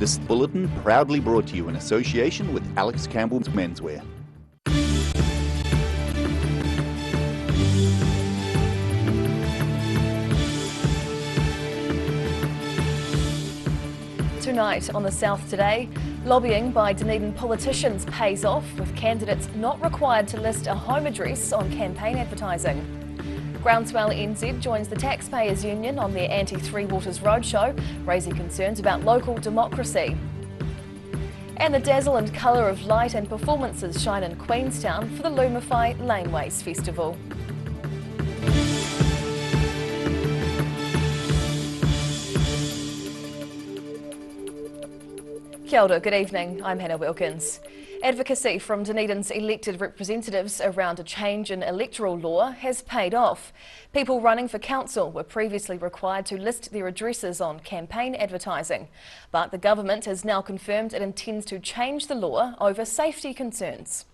This bulletin proudly brought to you in association with CAMPBELL'S Menswear. Tonight on the South Today, lobbying by Dunedin politicians pays off, with candidates not required to list a home address on campaign advertising. Groundswell NZ joins the Taxpayers Union on their anti-Three Waters Roadshow, raising concerns about local democracy. And the dazzle and colour of light and performances shine in Queenstown for the Lumify Laneways Festival. Kia ora, good evening, I'm Hannah Wilkins. Advocacy from Dunedin's elected representatives around a change in electoral law has paid off. People running for council were previously required to list their addresses on campaign advertising, but the government has now confirmed it intends to change the law over safety concerns.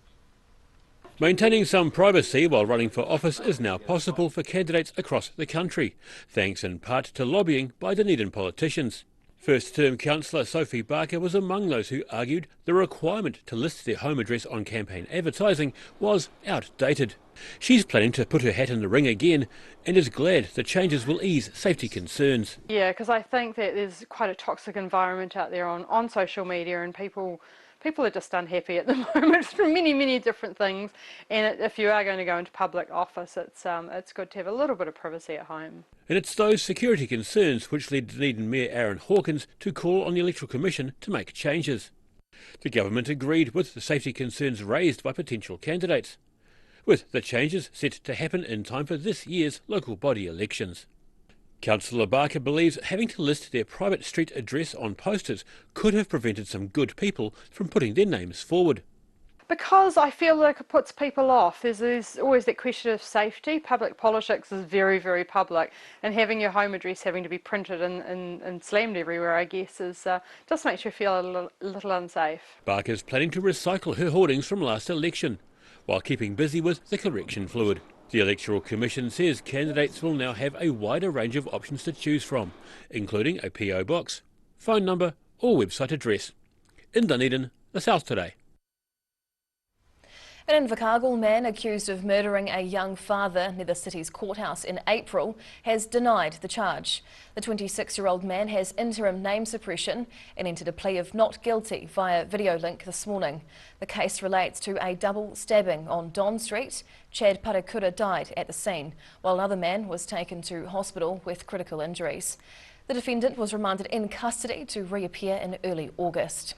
Maintaining some privacy while running for office is now possible for candidates across the country, thanks in part to lobbying by Dunedin politicians. First-term councillor Sophie Barker was among those who argued the requirement to list their home address on campaign advertising was outdated. She's planning to put her hat in the ring again and is glad the changes will ease safety concerns. Yeah, because I think that there's quite a toxic environment out there on social media, and people are just unhappy at the moment from many different things, and if you are going to go into public office, it's good to have a little bit of privacy at home. And it's those security concerns which led Dunedin Mayor Aaron Hawkins to call on the Electoral Commission to make changes. The government agreed with the safety concerns raised by potential candidates, with the changes set to happen in time for this year's local body elections. Councillor Barker believes having to list their private street address on posters could have prevented some good people from putting their names forward. Because I feel like it puts people off. There's always that question of safety. Public politics is very public, and having your home address having to be printed and slammed everywhere, I guess, is just makes you feel a little unsafe. Barker's planning to recycle her hoardings from last election, while keeping busy with the correction fluid. The Electoral Commission says candidates will now have a wider range of options to choose from, including a PO box, phone number or website address. In Dunedin, the South Today. An Invercargill man accused of murdering a young father near the city's courthouse in April has denied the charge. The 26-year-old man has interim name suppression and entered a plea of not guilty via video link this morning. The case relates to a double stabbing on Don Street. Chad Parakura died at the scene, while another man was taken to hospital with critical injuries. The defendant was remanded in custody to reappear in early August.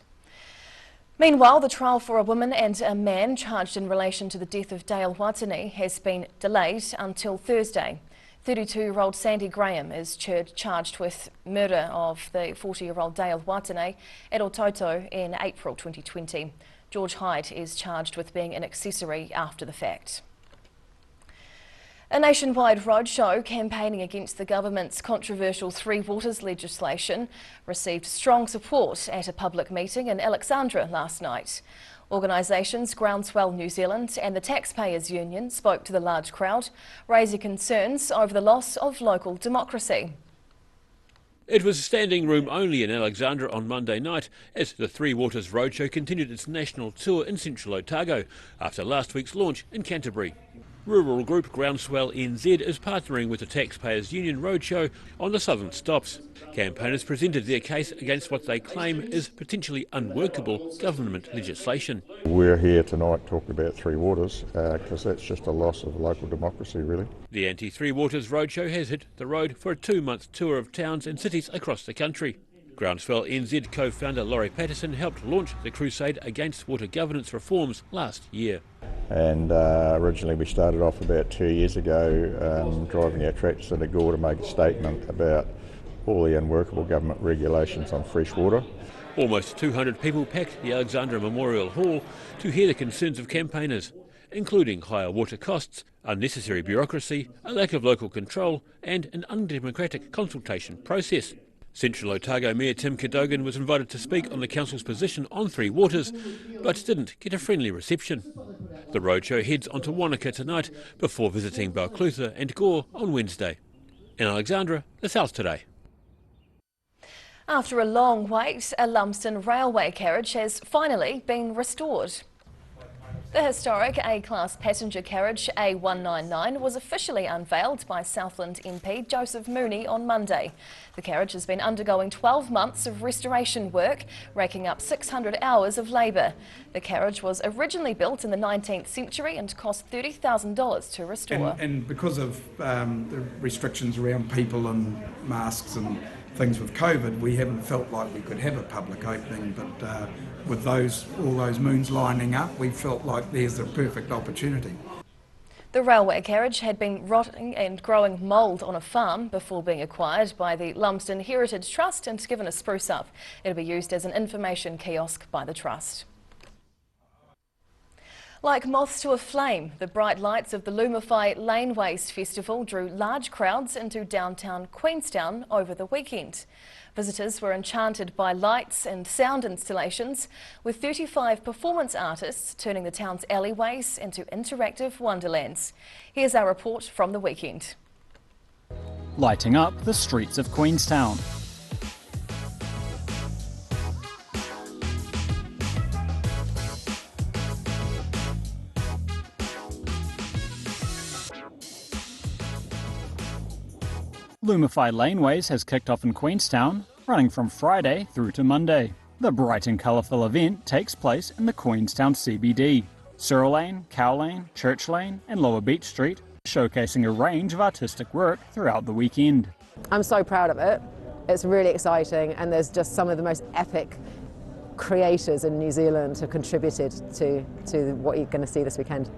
Meanwhile, the trial for a woman and a man charged in relation to the death of Dale Watene has been delayed until Thursday. 32-year-old Sandy Graham is charged with murder of the 40-year-old Dale Watene at Ototo in April 2020. George Hyde is charged with being an accessory after the fact. A nationwide roadshow campaigning against the government's controversial Three Waters legislation received strong support at a public meeting in Alexandra last night. Organisations Groundswell New Zealand and the Taxpayers Union spoke to the large crowd, raising concerns over the loss of local democracy. It was standing room only in Alexandra on Monday night as the Three Waters Roadshow continued its national tour in central Otago after last week's launch in Canterbury. Rural group Groundswell NZ is partnering with the Taxpayers Union Roadshow on the southern stops. Campaigners presented their case against what they claim is potentially unworkable government legislation. We're here tonight to talk about Three Waters because that's just a loss of local democracy, really. The anti-Three Waters Roadshow has hit the road for a 2-month tour of towns and cities across the country. Groundswell NZ co-founder Laurie Patterson helped launch the crusade against water governance reforms last year. And originally we started off about 2 years ago driving our tractors to the Gore to make a statement about all the unworkable government regulations on fresh water. Almost 200 people packed the Alexandra Memorial Hall to hear the concerns of campaigners, including higher water costs, unnecessary bureaucracy, a lack of local control and an undemocratic consultation process. Central Otago Mayor Tim Cadogan was invited to speak on the council's position on Three Waters, but didn't get a friendly reception. The roadshow heads on to Wanaka tonight before visiting Balclutha and Gore on Wednesday. In Alexandra, the South Today. After a long wait, a Lumsden railway carriage has finally been restored. The historic A-Class passenger carriage A199 was officially unveiled by Southland MP Joseph Mooney on Monday. The carriage has been undergoing 12 months of restoration work, raking up 600 hours of labour. The carriage was originally built in the 19th century and cost $30,000 to restore. And because of the restrictions around people and masks and things with COVID, we haven't felt like we could have a public opening, but with all those moons lining up, we felt like there's a perfect opportunity. The railway carriage had been rotting and growing mould on a farm before being acquired by the Lumsden Heritage Trust and given a spruce up. It'll be used as an information kiosk by the Trust. Like moths to a flame, the bright lights of the Lumify Laneways Festival drew large crowds into downtown Queenstown over the weekend. Visitors were enchanted by lights and sound installations, with 35 performance artists turning the town's alleyways into interactive wonderlands. Here's our report from the weekend. Lighting up the streets of Queenstown. Lumify Laneways has kicked off in Queenstown, running from Friday through to Monday. The bright and colourful event takes place in the Queenstown CBD. Searle Lane, Cow Lane, Church Lane and Lower Beach Street, showcasing a range of artistic work throughout the weekend. I'm so proud of it. It's really exciting, and there's just some of the most epic creators in New Zealand who contributed to what you're going to see this weekend.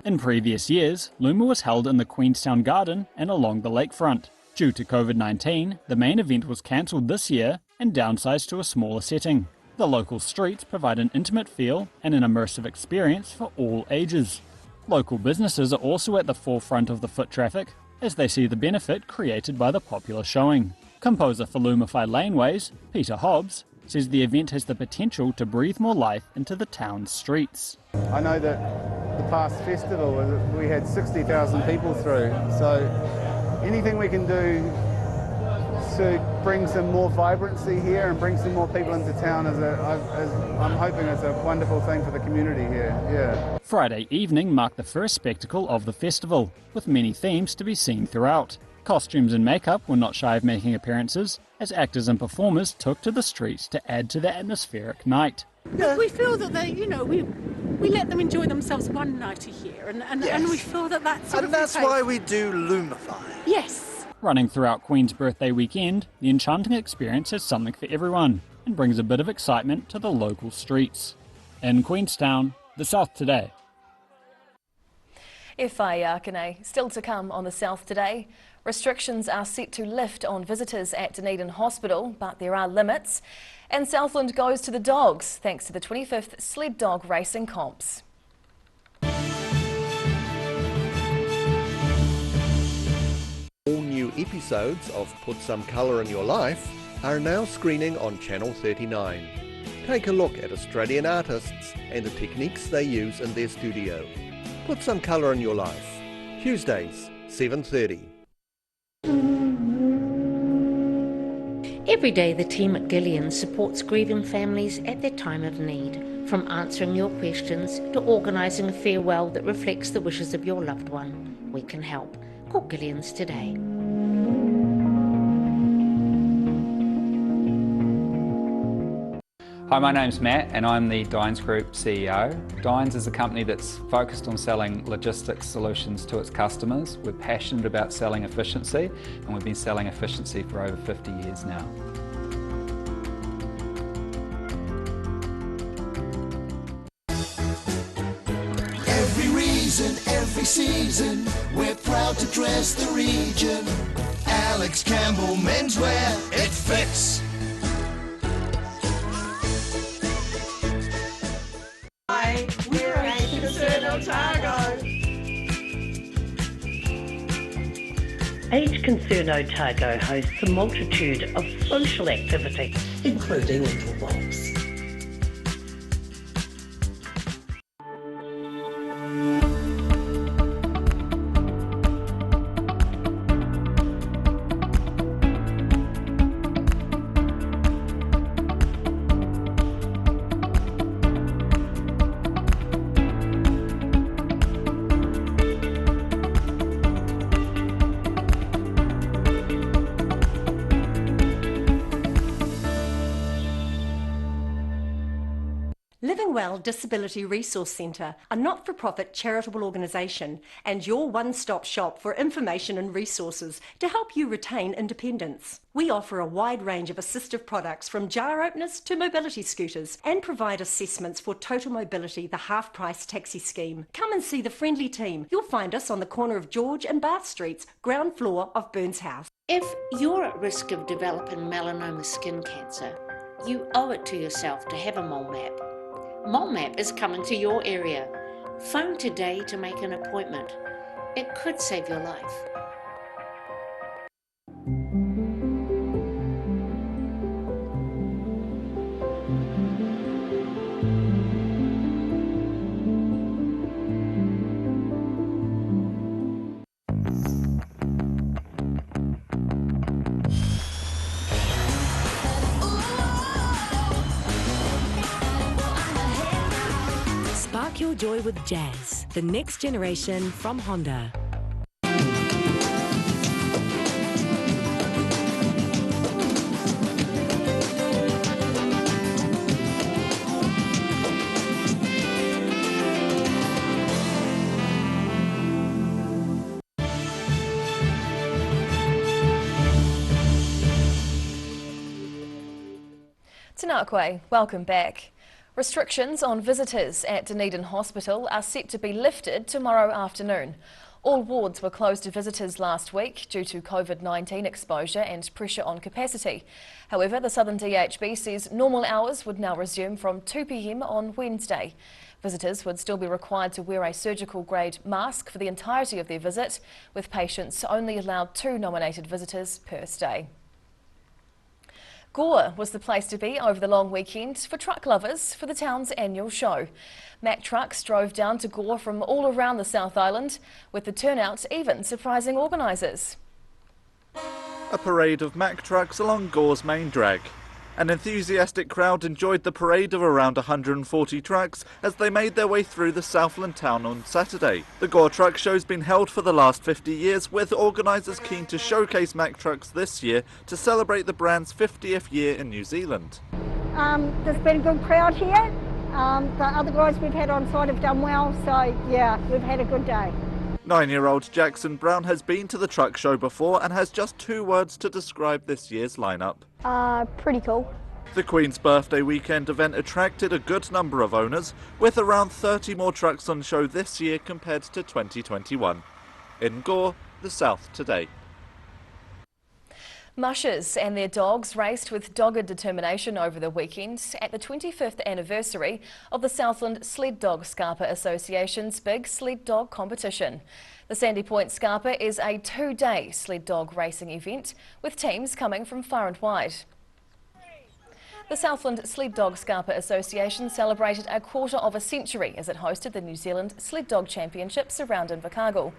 In previous years, Luma was held in the Queenstown Garden and along the lakefront. Due to COVID-19, the main event was cancelled this year and downsized to a smaller setting. The local streets provide an intimate feel and an immersive experience for all ages. Local businesses are also at the forefront of the foot traffic as they see the benefit created by the popular showing. Composer for Lumify Laneways, Peter Hobbs, says the event has the potential to breathe more life into the town's streets. I know that the past festival, we had 60,000 people through, so anything we can do to bring some more vibrancy here and bring some more people into town I'm hoping is a wonderful thing for the community here. Yeah. Friday evening marked the first spectacle of the festival, with many themes to be seen throughout. Costumes and makeup were not shy of making appearances, as actors and performers took to the streets to add to the atmospheric night. Yeah. We feel that they, we let them enjoy themselves one night a year, and we feel that that's and that's why we do Lumify. Yes. Running throughout Queen's birthday weekend, the enchanting experience has something for everyone and brings a bit of excitement to the local streets. In Queenstown, the South Today. Whaiakane, still to come on the South Today. Restrictions are set to lift on visitors at Dunedin Hospital, but there are limits. And Southland goes to the dogs, thanks to the 25th Sled Dog Racing Comps. All new episodes of Put Some Colour in Your Life are now screening on Channel 39. Take a look at Australian artists and the techniques they use in their studio. Put Some Colour in Your Life, Tuesdays, 7:30. Every day the team at Gillian supports grieving families at their time of need, from answering your questions to organising a farewell that reflects the wishes of your loved one. We can help. Call Gillian's today. Hi, my name's Matt and I'm the Dines Group CEO. Dines is a company that's focused on selling logistics solutions to its customers. We're passionate about selling efficiency, and we've been selling efficiency for over 50 years now. Every reason, every season, we're proud to dress the region. Alex Campbell Menswear, it fits. We're a concern Otago. Age Concern Otago hosts a multitude of social activities, including little walks. Livingwell Disability Resource Centre, a not-for-profit charitable organisation and your one-stop shop for information and resources to help you retain independence. We offer a wide range of assistive products from jar openers to mobility scooters and provide assessments for Total Mobility, the half-price taxi scheme. Come and see the friendly team. You'll find us on the corner of George and Bath Streets, ground floor of Burns House. If you're at risk of developing melanoma skin cancer, you owe it to yourself to have a mole map. Mole Map is coming to your area. Phone today to make an appointment. It could save your life. Spark your joy with Jazz, the next generation from Honda. Tanakwe, welcome back. Restrictions on visitors at Dunedin Hospital are set to be lifted tomorrow afternoon. All wards were closed to visitors last week due to COVID-19 exposure and pressure on capacity. However, the Southern DHB says normal hours would now resume from 2 p.m. on Wednesday. Visitors would still be required to wear a surgical grade mask for the entirety of their visit, with patients only allowed 2 nominated visitors per stay. Gore was the place to be over the long weekend for truck lovers for the town's annual show. Mack trucks drove down to Gore from all around the South Island, with the turnout even surprising organisers. A parade of Mack trucks along Gore's main drag. An enthusiastic crowd enjoyed the parade of around 140 trucks as they made their way through the Southland town on Saturday. The Gore Truck Show's been held for the last 50 years, with organisers keen to showcase Mack trucks this year to celebrate the brand's 50th year in New Zealand. There's been a good crowd here. The other guys we've had on site have done well, so yeah, we've had a good day. 9-year-old Jackson Brown has been to the truck show before and has just 2 words to describe this year's lineup. Pretty cool. The Queen's Birthday weekend event attracted a good number of owners, with around 30 more trucks on show this year compared to 2021. In Gore, the South Today. Mushers and their dogs raced with dogged determination over the weekend at the 25th anniversary of the Southland Sled Dog Scarpa Association's big sled dog competition. The Sandy Point Scarpa is a 2-day sled dog racing event with teams coming from far and wide. The Southland Sled Dog Scarpa Association celebrated a quarter of a century as it hosted the New Zealand Sled Dog Championships around Invercargill.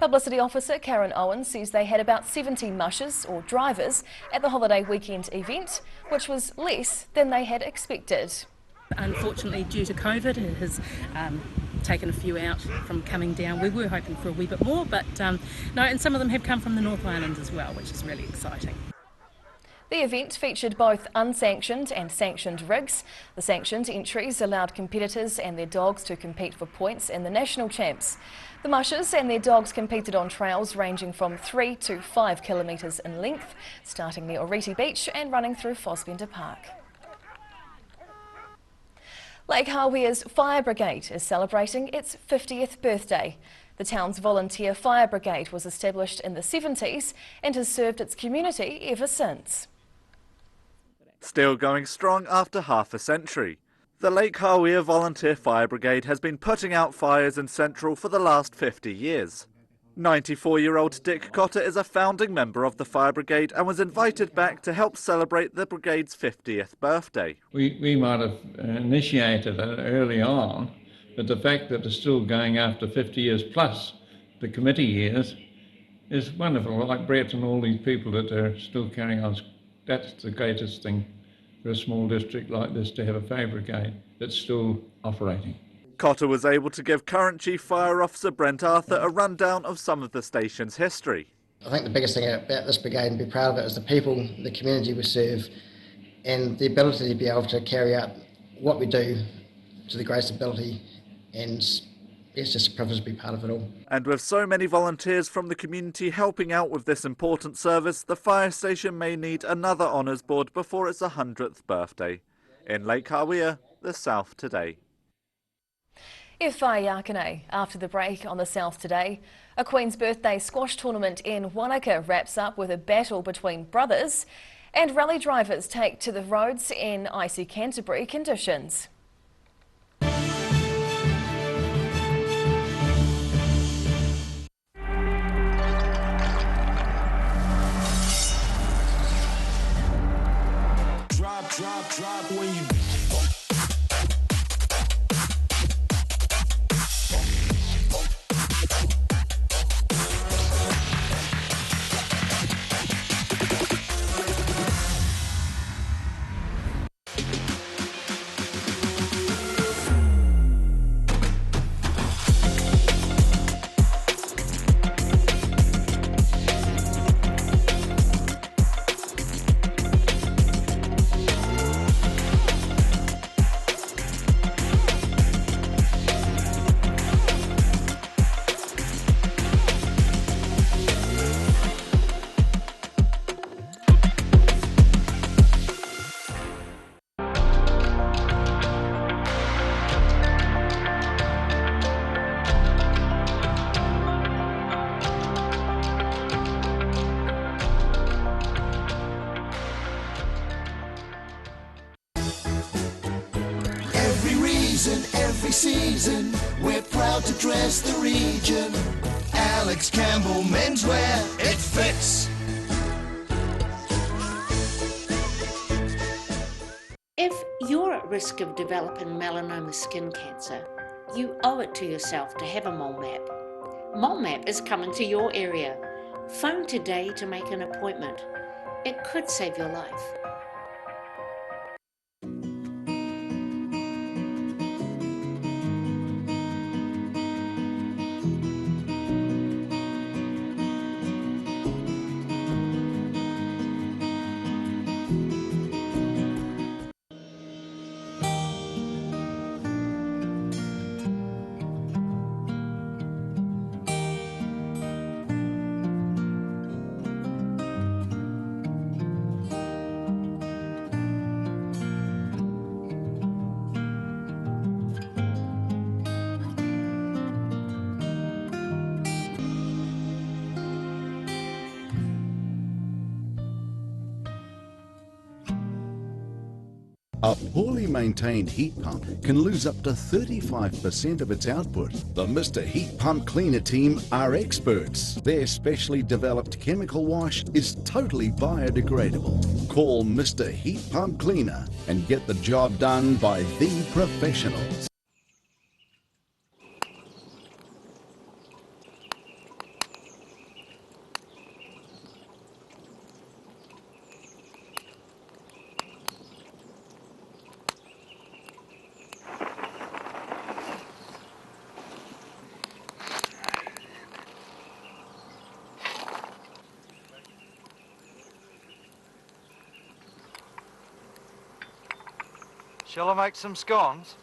Publicity officer Karen Owen says they had about 70 mushers or drivers at the holiday weekend event, which was less than they had expected. Unfortunately, due to COVID, it has taken a few out from coming down. We were hoping for a wee bit more, but no, and some of them have come from the North Island as well, which is really exciting. The event featured both unsanctioned and sanctioned rigs. The sanctioned entries allowed competitors and their dogs to compete for points in the national champs. The mushers and their dogs competed on trails ranging from 3 to 5 kilometres in length, starting near Oriti Beach and running through Fosbender Park. Lake Hawea's Fire Brigade is celebrating its 50th birthday. The town's volunteer fire brigade was established in the 70s and has served its community ever since. Still going strong after half a century. The Lake Hawea Volunteer Fire Brigade has been putting out fires in Central for the last 50 years. 94-year-old Dick Cotter is a founding member of the Fire Brigade and was invited back to help celebrate the brigade's 50th birthday. We might have initiated it early on, but the fact that it's still going after 50 years plus the committee years is wonderful, like Brett and all these people that are still carrying on. That's the greatest thing for a small district like this, to have a fire brigade that's still operating. Cotter was able to give current Chief Fire Officer Brent Arthur a rundown of some of the station's history. I think the biggest thing about this brigade, and be proud of it, is the people, the community we serve, and the ability to be able to carry out what we do to the greatest ability, and it's just a privilege to be part of it all. And with so many volunteers from the community helping out with this important service, the fire station may need another honours board before its 100th birthday. In Lake Hawea, the South Today. E whai Yakane. After the break on the South Today, a Queen's Birthday squash tournament in Wanaka wraps up with a battle between brothers, and rally drivers take to the roads in icy Canterbury conditions. Drop when you every season, we're proud to dress the region. Alex Campbell Menswear, it fits. If you're at risk of developing melanoma skin cancer, you owe it to yourself to have a mole map. Mole map is coming to your area. Phone today to make an appointment. It could save your life. A poorly maintained heat pump can lose up to 35% of its output. The Mr. Heat Pump Cleaner team are experts. Their specially developed chemical wash is totally biodegradable. Call Mr. Heat Pump Cleaner and get the job done by the professionals. Shall I make some scones?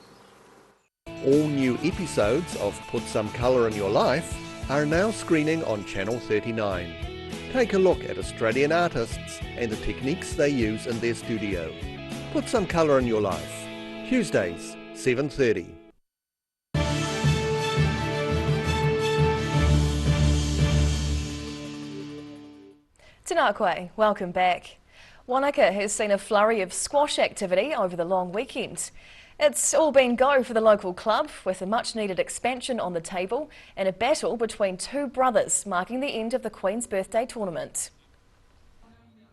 All new episodes of Put Some Colour in Your Life are now screening on Channel 39. Take a look at Australian artists and the techniques they use in their studio. Put Some Colour in Your Life. Tuesdays, 7:30. Tēnā koe, welcome back. Wanaka has seen a flurry of squash activity over the long weekend. It's all been go for the local club, with a much needed expansion on the table and a battle between two brothers marking the end of the Queen's Birthday tournament.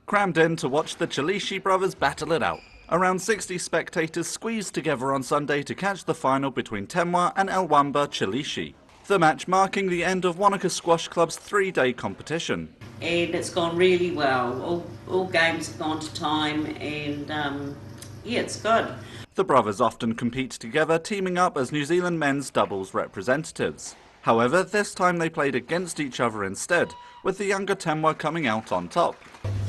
Crammed in to watch the Chilishi brothers battle it out. Around 60 spectators squeezed together on Sunday to catch the final between Temwa and Elwamba Chilishi. The match marking the end of Wanaka Squash Club's 3-day competition. And it's gone really well. All games have gone to time, and yeah, it's good. The brothers often compete together, teaming up as New Zealand men's doubles representatives. However, this time they played against each other instead, with the younger Temwa coming out on top.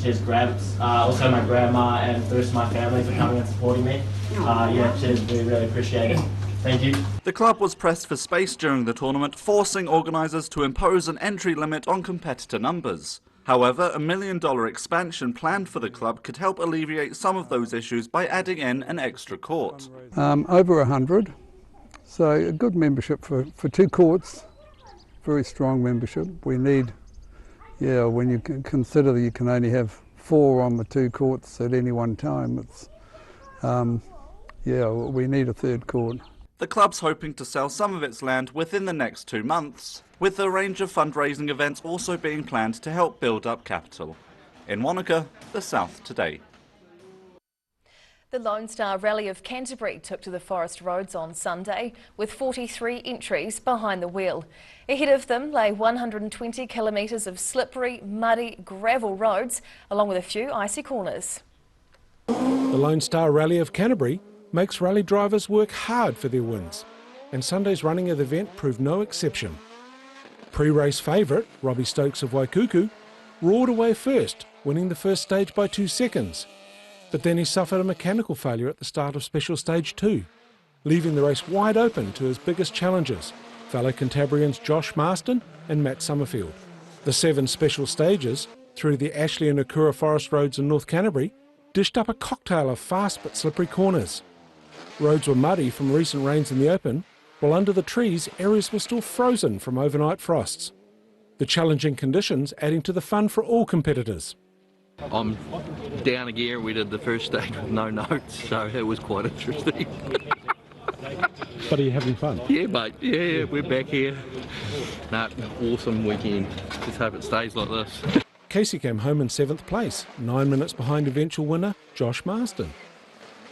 Cheers, Grabs. Also my grandma and the rest of my family for coming and supporting me. Yeah, cheers, we really appreciate it. Thank you. The club was pressed for space during the tournament, forcing organisers to impose an entry limit on competitor numbers. However, a $1 million expansion planned for the club could help alleviate some of those issues by adding in an extra court. Over 100, so a good membership for 2 courts, very strong membership. We need, when you consider that you can only have 4 on the 2 courts at any one time, it's, we need a 3rd court. The club's hoping to sell some of its land within the next 2 months, with a range of fundraising events also being planned to help build up capital. In Wanaka, the South Today. The Lone Star Rally of Canterbury took to the forest roads on Sunday with 43 entries behind the wheel. Ahead of them lay 120 kilometres of slippery, muddy gravel roads, along with a few icy corners. The Lone Star Rally of Canterbury makes rally drivers work hard for their wins, and Sunday's running of the event proved no exception. Pre-race favourite, Robbie Stokes of Waikuku, roared away first, winning the first stage by 2 seconds. But then he suffered a mechanical failure at the start of Special Stage 2, leaving the race wide open to his biggest challengers, fellow Cantabrians Josh Marston and Matt Summerfield. The 7 special stages, through the Ashley and Akura forest roads in North Canterbury, dished up a cocktail of fast but slippery corners. Roads were muddy from recent rains in the open, while under the trees areas were still frozen from overnight frosts. The challenging conditions adding to the fun for all competitors. I'm down a gear. We did the first stage with no notes, so it was quite interesting. But are you having fun? Yeah, mate. Yeah, we're back here. Awesome weekend. Just hope it stays like this. Casey came home in 7th place, 9 minutes behind eventual winner Josh Marston.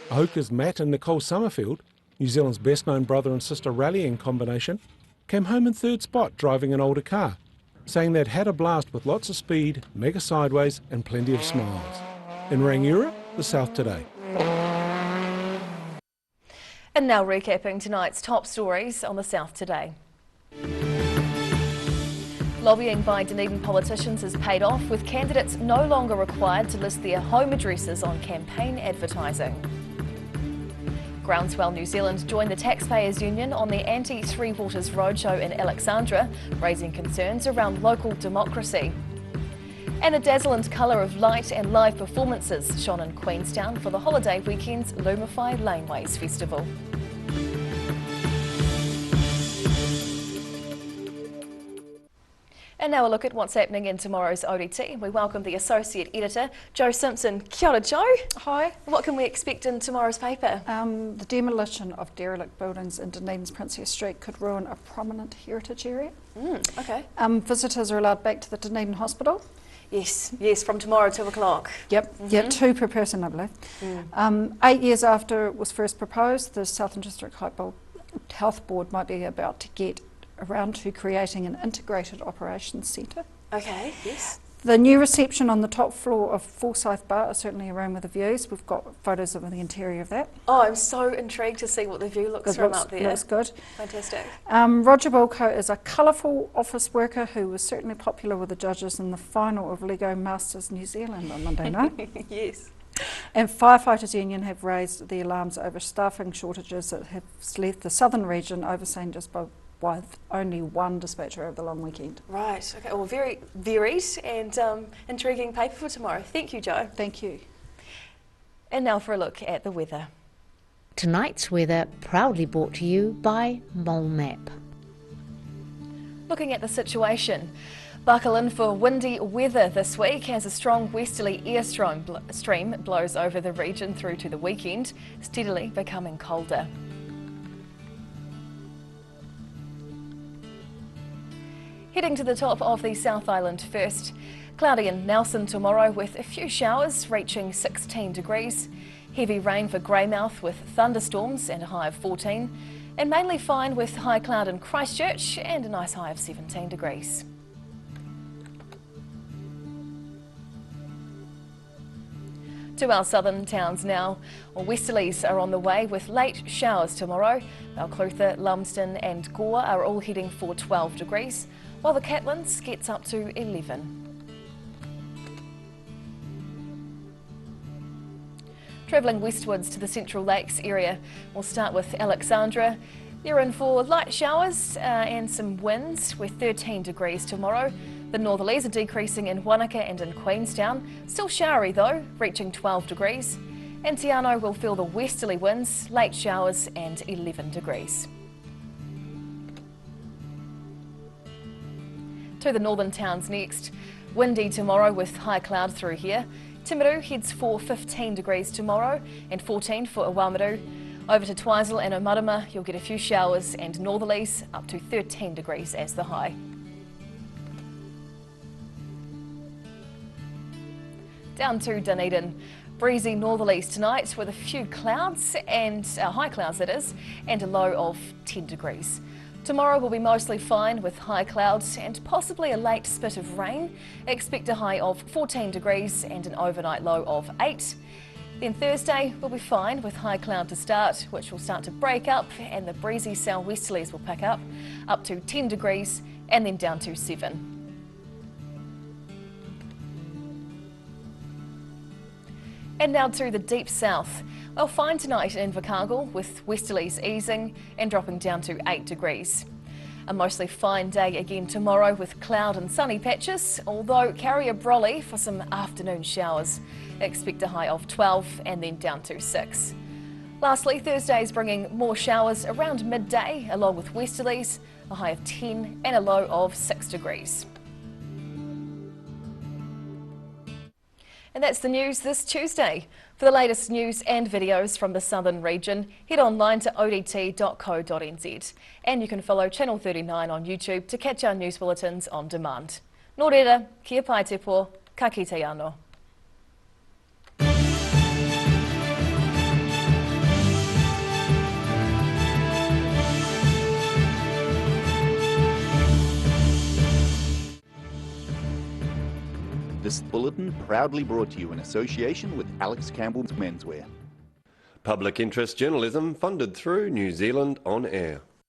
Ahoka's Matt and Nicole Summerfield, New Zealand's best-known brother and sister rallying combination, came home in 3rd spot driving an older car, saying they'd had a blast with lots of speed, mega sideways and plenty of smiles. In Rangiora, the South Today. And now recapping tonight's top stories on the South Today. Lobbying by Dunedin politicians has paid off, with candidates no longer required to list their home addresses on campaign advertising. Groundswell New Zealand joined the Taxpayers Union on the anti-Three Waters Roadshow in Alexandra, raising concerns around local democracy. And a dazzling colour of light and live performances shone in Queenstown for the holiday weekend's Lumify Laneways Festival. And now a look at what's happening in tomorrow's ODT. We welcome the Associate Editor, Jo Simpson. Kia ora, Jo. Hi. What can we expect in tomorrow's paper? The demolition of derelict buildings in Dunedin's Princess Street could ruin a prominent heritage area. Okay. Visitors are allowed back to the Dunedin Hospital. Yes, from tomorrow, 2 o'clock. Yep, 2 per person, I believe. 8 years after it was first proposed, the Southern District Health Board might be about to get around to creating an integrated operations centre. Okay, yes. The new reception on the top floor of Forsyth Bar is certainly a room with the views. We've got photos of the interior of that. Oh, I'm so intrigued to see what the view looks from up there. Looks good. Fantastic. Roger Bulko is a colourful office worker who was certainly popular with the judges in the final of Lego Masters New Zealand on Monday night. Yes. And Firefighters Union have raised the alarms over staffing shortages that have left the southern region overseen just by with only 1 dispatcher over the long weekend. Right, okay, well, very varied and intriguing paper for tomorrow. Thank you, Jo. Thank you. And now for a look at the weather. Tonight's weather proudly brought to you by Mole Map. Looking at the situation, buckle in for windy weather this week as a strong westerly airstream blows over the region through to the weekend, steadily becoming colder. Heading to the top of the South Island first. Cloudy in Nelson tomorrow with a few showers reaching 16 degrees. Heavy rain for Greymouth with thunderstorms and a high of 14. And mainly fine with high cloud in Christchurch and a nice high of 17 degrees. To our southern towns now. Westerlies are on the way with late showers tomorrow. Balclutha, Lumsden and Gore are all heading for 12 degrees, while the Catlins gets up to 11. Travelling westwards to the Central Lakes area, we'll start with Alexandra. They're in for light showers and some winds. We're 13 degrees tomorrow. The northerlies are decreasing in Wanaka and in Queenstown. Still showery though, reaching 12 degrees. And Te Anau will feel the westerly winds, late showers and 11 degrees. To the northern towns next. Windy tomorrow with high cloud through here. Timaru heads for 15 degrees tomorrow and 14 for Awamiru. Over to Twizel and Omarama, you'll get a few showers and northerlies up to 13 degrees as the high. Down to Dunedin. Breezy northerlies tonight with a few clouds and high clouds that is, and a low of 10 degrees. Tomorrow will be mostly fine with high clouds and possibly a late spit of rain. Expect a high of 14 degrees and an overnight low of 8. Then Thursday will be fine with high cloud to start, which will start to break up, and the breezy southwesterlies will pick up to 10 degrees and then down to 7. And now to the deep south. Well, fine tonight in Invercargill with westerlies easing and dropping down to 8 degrees. A mostly fine day again tomorrow with cloud and sunny patches, although carry a brolly for some afternoon showers. Expect a high of 12 and then down to 6. Lastly, Thursday is bringing more showers around midday along with westerlies, a high of 10 and a low of 6 degrees. And that's the news this Tuesday. For the latest news and videos from the southern region, head online to odt.co.nz. And you can follow Channel 39 on YouTube to catch our news bulletins on demand. Nō reira, kia pai te pō, ka kite anō. This bulletin proudly brought to you in association with Alex Campbell's Menswear. Public interest journalism funded through New Zealand On Air.